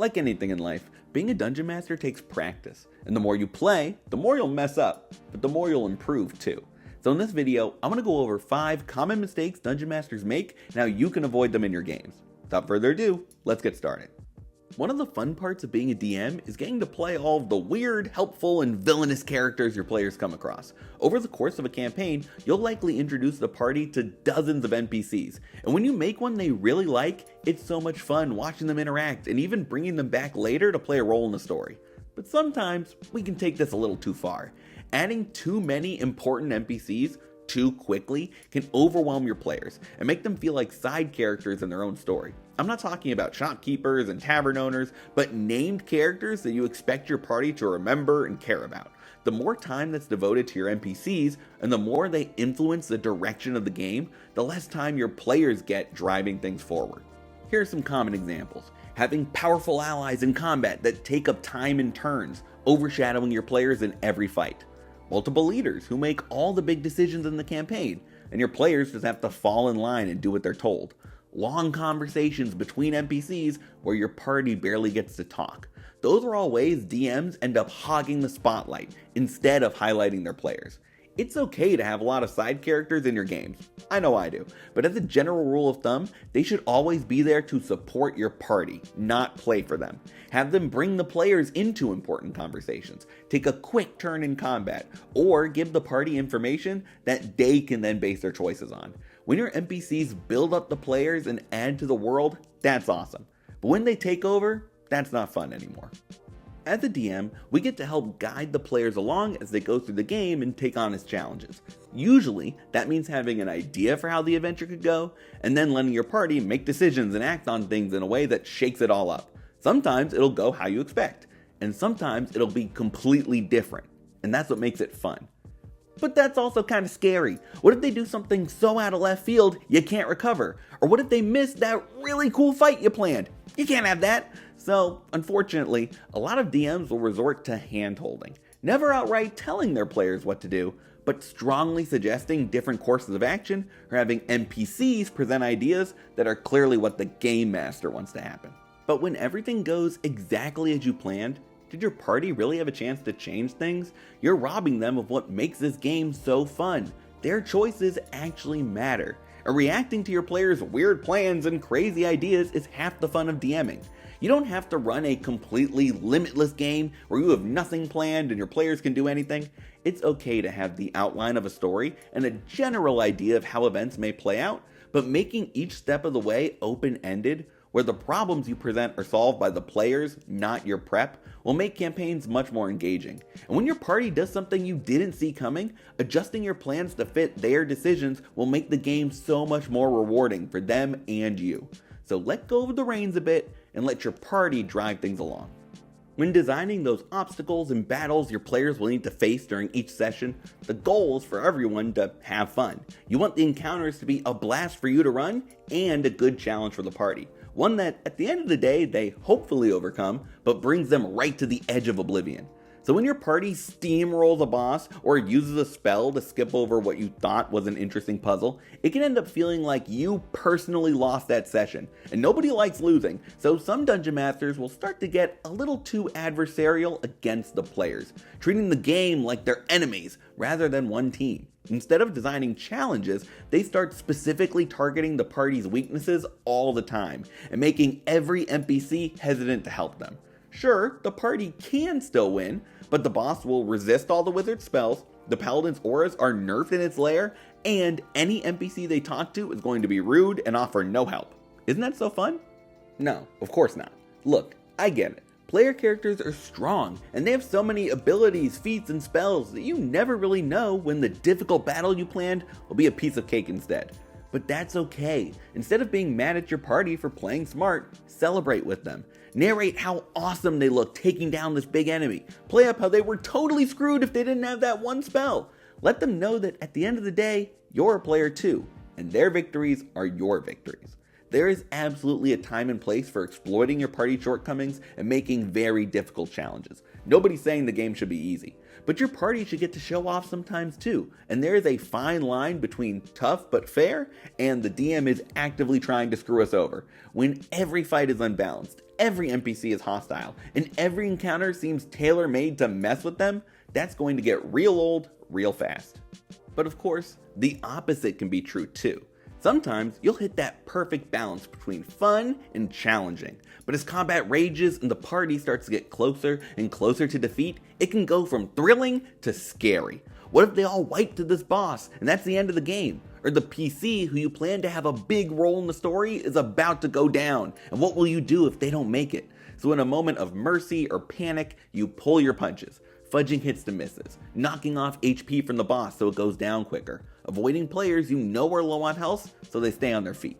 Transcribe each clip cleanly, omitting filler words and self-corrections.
Like anything in life, being a dungeon master takes practice, and the more you play, the more you'll mess up, but the more you'll improve too. So in this video, I'm going to go over 5 common mistakes dungeon masters make and how you can avoid them in your games. Without further ado, let's get started. One of the fun parts of being a DM is getting to play all of the weird, helpful, and villainous characters your players come across. Over the course of a campaign, you'll likely introduce the party to dozens of NPCs, and when you make one they really like, it's so much fun watching them interact and even bringing them back later to play a role in the story. But sometimes, we can take this a little too far. Adding too many important NPCs too quickly can overwhelm your players and make them feel like side characters in their own story. I'm not talking about shopkeepers and tavern owners, but named characters that you expect your party to remember and care about. The more time that's devoted to your NPCs and the more they influence the direction of the game, the less time your players get driving things forward. Here are some common examples. Having powerful allies in combat that take up time and turns, overshadowing your players in every fight. Multiple leaders who make all the big decisions in the campaign, and your players just have to fall in line and do what they're told. Long conversations between NPCs where your party barely gets to talk. Those are all ways DMs end up hogging the spotlight instead of highlighting their players. It's okay to have a lot of side characters in your games. I know I do. But as a general rule of thumb, they should always be there to support your party, not play for them. Have them bring the players into important conversations, take a quick turn in combat, or give the party information that they can then base their choices on. When your NPCs build up the players and add to the world, that's awesome. But when they take over, that's not fun anymore. As a DM, we get to help guide the players along as they go through the game and take on its challenges. Usually, that means having an idea for how the adventure could go, and then letting your party make decisions and act on things in a way that shakes it all up. Sometimes it'll go how you expect, and sometimes it'll be completely different, and that's what makes it fun. But that's also kind of scary. What if they do something so out of left field you can't recover? Or what if they miss that really cool fight you planned? You can't have that. So, unfortunately, a lot of DMs will resort to hand-holding, never outright telling their players what to do, but strongly suggesting different courses of action or having NPCs present ideas that are clearly what the game master wants to happen. But when everything goes exactly as you planned, did your party really have a chance to change things? You're robbing them of what makes this game so fun. Their choices actually matter. And reacting to your players' weird plans and crazy ideas is half the fun of DMing. You don't have to run a completely limitless game where you have nothing planned and your players can do anything. It's okay to have the outline of a story and a general idea of how events may play out, but making each step of the way open-ended, where the problems you present are solved by the players, not your prep, will make campaigns much more engaging. And when your party does something you didn't see coming, adjusting your plans to fit their decisions will make the game so much more rewarding for them and you. So let go of the reins a bit and let your party drive things along. When designing those obstacles and battles your players will need to face during each session, the goal is for everyone to have fun. You want the encounters to be a blast for you to run and a good challenge for the party. One that, at the end of the day, they hopefully overcome, but brings them right to the edge of oblivion. So when your party steamrolls a boss or uses a spell to skip over what you thought was an interesting puzzle, it can end up feeling like you personally lost that session. And nobody likes losing, so some dungeon masters will start to get a little too adversarial against the players, treating the game like they're enemies rather than one team. Instead of designing challenges, they start specifically targeting the party's weaknesses all the time and making every NPC hesitant to help them. Sure, the party can still win, but the boss will resist all the wizard's spells, the paladin's auras are nerfed in its lair, and any NPC they talk to is going to be rude and offer no help. Isn't that so fun? No, of course not. Look, I get it. Player characters are strong, and they have so many abilities, feats, and spells that you never really know when the difficult battle you planned will be a piece of cake instead. But that's okay. Instead of being mad at your party for playing smart, celebrate with them. Narrate how awesome they look taking down this big enemy. Play up how they were totally screwed if they didn't have that one spell. Let them know that at the end of the day, you're a player too, and their victories are your victories. There is absolutely a time and place for exploiting your party shortcomings and making very difficult challenges. Nobody's saying the game should be easy, but your party should get to show off sometimes too, and there is a fine line between tough but fair and the DM is actively trying to screw us over. When every fight is unbalanced, every NPC is hostile, and every encounter seems tailor-made to mess with them, that's going to get real old real fast. But of course, the opposite can be true too. Sometimes you'll hit that perfect balance between fun and challenging, but as combat rages and the party starts to get closer and closer to defeat, it can go from thrilling to scary. What if they all wipe to this boss and that's the end of the game? Or the PC who you plan to have a big role in the story is about to go down, and what will you do if they don't make it? So in a moment of mercy or panic, you pull your punches, fudging hits to misses, knocking off HP from the boss so it goes down quicker, avoiding players you know are low on health so they stay on their feet.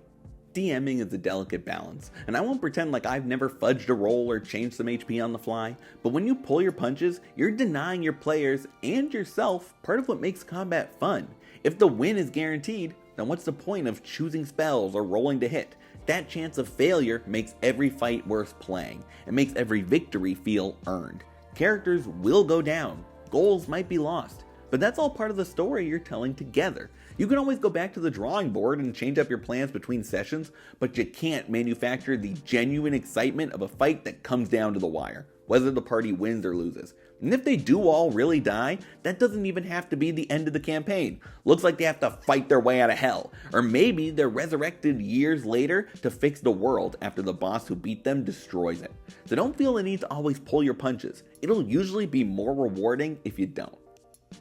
DMing is a delicate balance, and I won't pretend like I've never fudged a roll or changed some HP on the fly, but when you pull your punches, you're denying your players and yourself part of what makes combat fun. If the win is guaranteed, then what's the point of choosing spells or rolling to hit? That chance of failure makes every fight worth playing, and makes every victory feel earned. Characters will go down, goals might be lost, but that's all part of the story you're telling together. You can always go back to the drawing board and change up your plans between sessions, but you can't manufacture the genuine excitement of a fight that comes down to the wire, whether the party wins or loses. And if they do all really die, that doesn't even have to be the end of the campaign. Looks like they have to fight their way out of hell. Or maybe they're resurrected years later to fix the world after the boss who beat them destroys it. So don't feel the need to always pull your punches. It'll usually be more rewarding if you don't.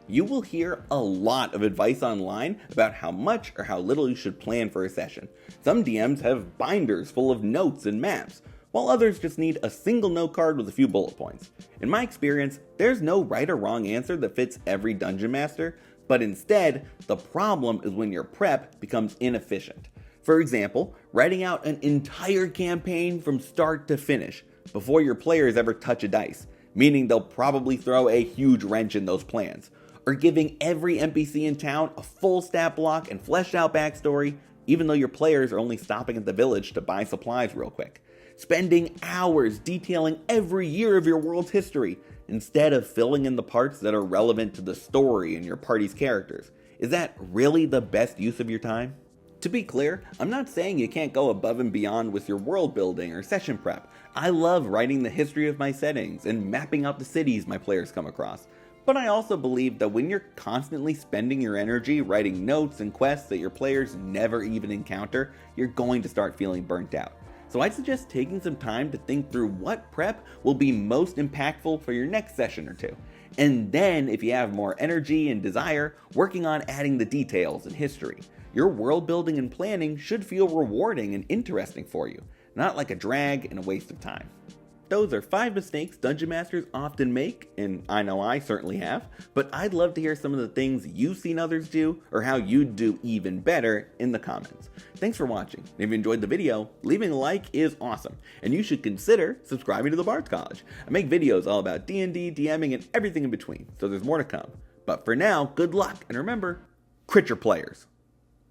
You will hear a lot of advice online about how much or how little you should plan for a session. Some DMs have binders full of notes and maps, while others just need a single note card with a few bullet points. In my experience, there's no right or wrong answer that fits every dungeon master, but instead, the problem is when your prep becomes inefficient. For example, writing out an entire campaign from start to finish before your players ever touch a dice, meaning they'll probably throw a huge wrench in those plans. Or giving every NPC in town a full stat block and fleshed out backstory, even though your players are only stopping at the village to buy supplies real quick. Spending hours detailing every year of your world's history, instead of filling in the parts that are relevant to the story and your party's characters. Is that really the best use of your time? To be clear, I'm not saying you can't go above and beyond with your world building or session prep. I love writing the history of my settings and mapping out the cities my players come across. But I also believe that when you're constantly spending your energy writing notes and quests that your players never even encounter, you're going to start feeling burnt out. So I'd suggest taking some time to think through what prep will be most impactful for your next session or two. And then, if you have more energy and desire, working on adding the details and history. Your world building and planning should feel rewarding and interesting for you, not like a drag and a waste of time. Those are 5 mistakes Dungeon Masters often make, and I know I certainly have, but I'd love to hear some of the things you've seen others do, or how you'd do even better in the comments. Thanks for watching. If you enjoyed the video, leaving a like is awesome, and you should consider subscribing to the Bard's College. I make videos all about D&D, DMing, and everything in between, so there's more to come. But for now, good luck, and remember, crit your players.